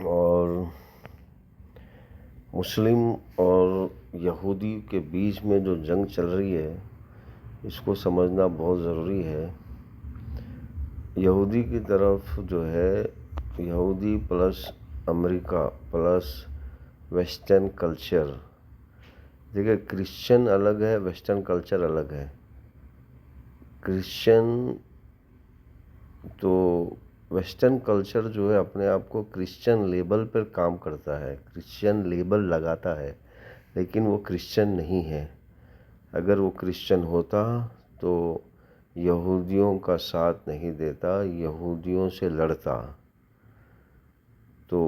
اور مسلم اور یہودی کے بیچ میں جو جنگ چل رہی ہے اس کو سمجھنا بہت ضروری ہے۔ یہودی کی طرف جو ہے یہودی پلس امریکہ پلس ویسٹرن کلچر، دیکھیں کرسچن الگ ہے، ویسٹرن کلچر الگ ہے۔ کرسچن تو ویسٹرن کلچر جو ہے اپنے آپ کو کرسچن لیبل پر کام کرتا ہے، کرسچن لیبل لگاتا ہے، لیکن وہ کرسچن نہیں ہے۔ اگر وہ کرسچن ہوتا تو یہودیوں کا ساتھ نہیں دیتا، یہودیوں سے لڑتا۔ تو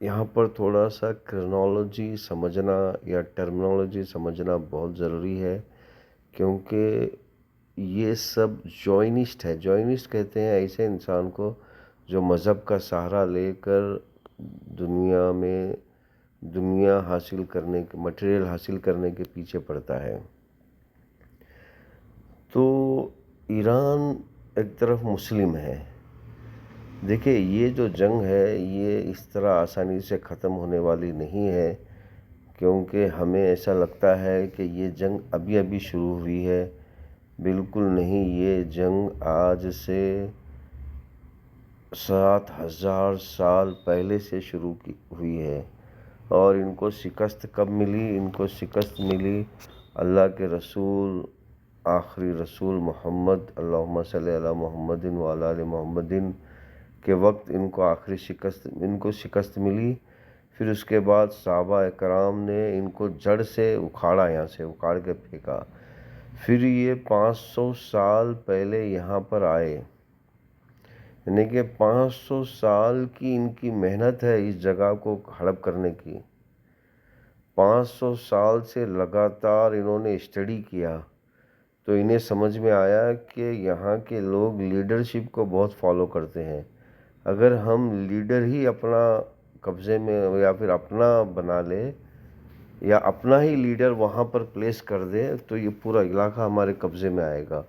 یہاں پر تھوڑا سا کرنالوجی سمجھنا یا ٹرمنالوجی سمجھنا بہت ضروری ہے، کیونکہ یہ سب جوائنسٹ ہے۔ جوائنسٹ کہتے ہیں ایسے انسان کو جو مذہب کا سہارا لے کر دنیا حاصل کرنے کے مٹیریل حاصل کرنے کے پیچھے پڑتا ہے۔ تو ایران ایک طرف مسلم ہے۔ دیکھیں یہ جو جنگ ہے یہ اس طرح آسانی سے ختم ہونے والی نہیں ہے، کیونکہ ہمیں ایسا لگتا ہے کہ یہ جنگ ابھی ابھی شروع ہوئی ہے۔ بالکل نہیں، یہ جنگ آج سے 7,000 سال پہلے سے شروع ہوئی ہے۔ اور ان کو شکست کب ملی؟ ان کو شکست ملی اللہ کے رسول، آخری رسول محمد، اللہم صلی علی محمد وعلی آل محمد کے وقت ان کو شکست ملی۔ پھر اس کے بعد صحابہ کرام نے ان کو جڑ سے اکھاڑا، یہاں سے اکھاڑ کے پھینکا۔ پھر یہ 500 سال پہلے یہاں پر آئے، یعنی کہ 500 سال کی ان کی محنت ہے اس جگہ کو ہڑپ کرنے کی۔ 500 سال سے لگاتار انہوں نے اسٹڈی کیا، تو انہیں سمجھ میں آیا کہ یہاں کے لوگ لیڈرشپ کو بہت فالو کرتے ہیں۔ اگر ہم لیڈر ہی اپنا قبضے میں یا پھر اپنا بنا لے یا اپنا ہی لیڈر وہاں پر پلیس کر دے تو یہ پورا علاقہ ہمارے قبضے میں آئے گا۔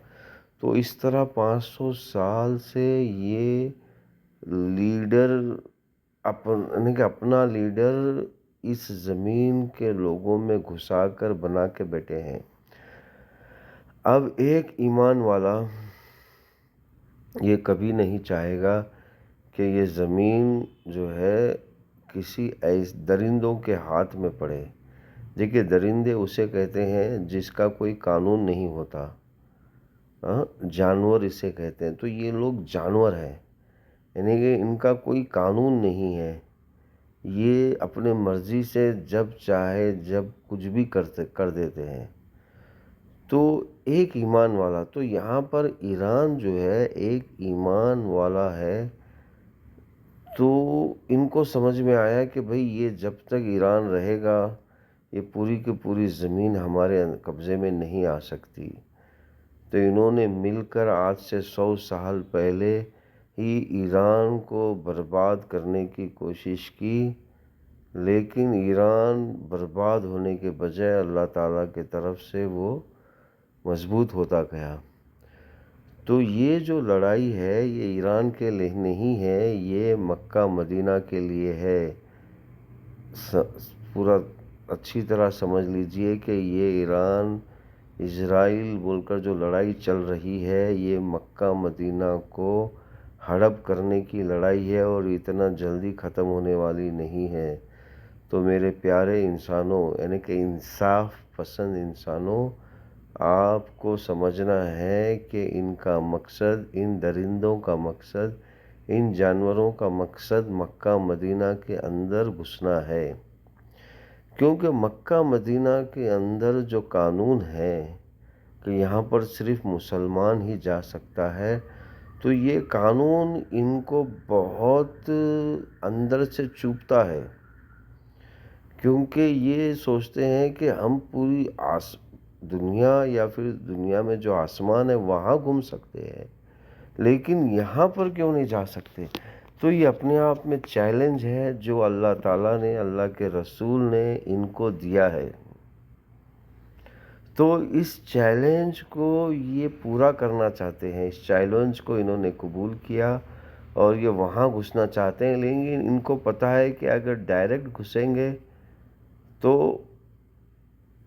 تو اس طرح 500 سال سے یہ لیڈر اپنا لیڈر اس زمین کے لوگوں میں گھسا کر بنا کے بیٹھے ہیں۔ اب ایک ایمان والا یہ کبھی نہیں چاہے گا کہ یہ زمین جو ہے کسی ایسے درندوں کے ہاتھ میں پڑے۔ دیکھیے درندے اسے کہتے ہیں جس کا کوئی قانون نہیں ہوتا، جانور اسے کہتے ہیں۔ تو یہ لوگ جانور ہیں، یعنی کہ ان کا کوئی قانون نہیں ہے، یہ اپنے مرضی سے جب چاہے جب کچھ بھی کر دیتے ہیں۔ تو ایک ایمان والا، تو یہاں پر ایران جو ہے ایک ایمان والا ہے، تو ان کو سمجھ میں آیا کہ بھئی یہ جب تک ایران رہے گا یہ پوری کی پوری زمین ہمارے قبضے میں نہیں آ سکتی۔ تو انہوں نے مل کر آج سے 100 سال پہلے ہی ایران کو برباد کرنے کی کوشش کی، لیکن ایران برباد ہونے کے بجائے اللہ تعالیٰ کی طرف سے وہ مضبوط ہوتا گیا۔ تو یہ جو لڑائی ہے یہ ایران کے لیے نہیں ہے، یہ مکہ مدینہ کے لیے ہے۔ پورا اچھی طرح سمجھ لیجئے کہ یہ ایران اسرائیل بول کر جو لڑائی چل رہی ہے یہ مکہ مدینہ کو ہڑپ کرنے کی لڑائی ہے، اور اتنا جلدی ختم ہونے والی نہیں ہے۔ تو میرے پیارے انسانوں، یعنی کہ انصاف پسند انسانوں، آپ کو سمجھنا ہے کہ ان کا مقصد، ان درندوں کا مقصد، ان جانوروں کا مقصد مکہ مدینہ کے اندر گھسنا ہے، کیونکہ مکہ مدینہ کے اندر جو قانون ہے کہ یہاں پر صرف مسلمان ہی جا سکتا ہے، تو یہ قانون ان کو بہت اندر سے چبھتا ہے، کیونکہ یہ سوچتے ہیں کہ ہم پوری دنیا یا پھر دنیا میں جو آسمان ہے وہاں گھوم سکتے ہیں، لیکن یہاں پر کیوں نہیں جا سکتے؟ تو یہ اپنے آپ میں چیلنج ہے جو اللہ تعالیٰ نے، اللہ کے رسول نے ان کو دیا ہے۔ تو اس چیلنج کو یہ پورا کرنا چاہتے ہیں، اس چیلنج کو انہوں نے قبول کیا، اور یہ وہاں گھسنا چاہتے ہیں، لیکن ان کو پتہ ہے کہ اگر ڈائریکٹ گھسیں گے تو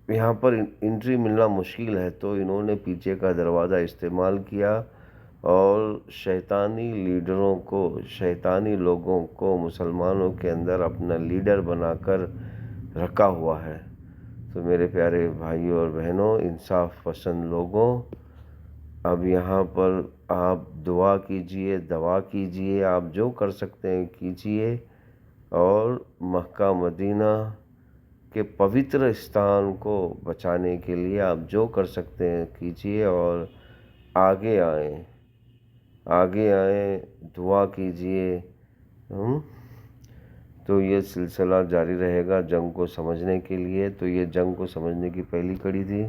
یہاں پر انٹری ملنا مشکل ہے، تو انہوں نے پیچھے کا دروازہ استعمال کیا اور شیطانی لیڈروں کو، شیطانی لوگوں کو مسلمانوں کے اندر اپنا لیڈر بنا کر رکھا ہوا ہے۔ تو میرے پیارے بھائیوں اور بہنوں، انصاف پسند لوگوں، اب یہاں پر آپ دعا کیجئے، دوا کیجئے، آپ جو کر سکتے ہیں کیجئے، اور مکہ مدینہ کے پوتر استان کو بچانے کے لیے آپ جو کر سکتے ہیں کیجئے، اور آگے آئیں، آگے آئیں، دعا کیجئے۔ تو یہ سلسلہ جاری رہے گا جنگ کو سمجھنے کے لیے۔ تو یہ جنگ کو سمجھنے کی پہلی کڑی تھی۔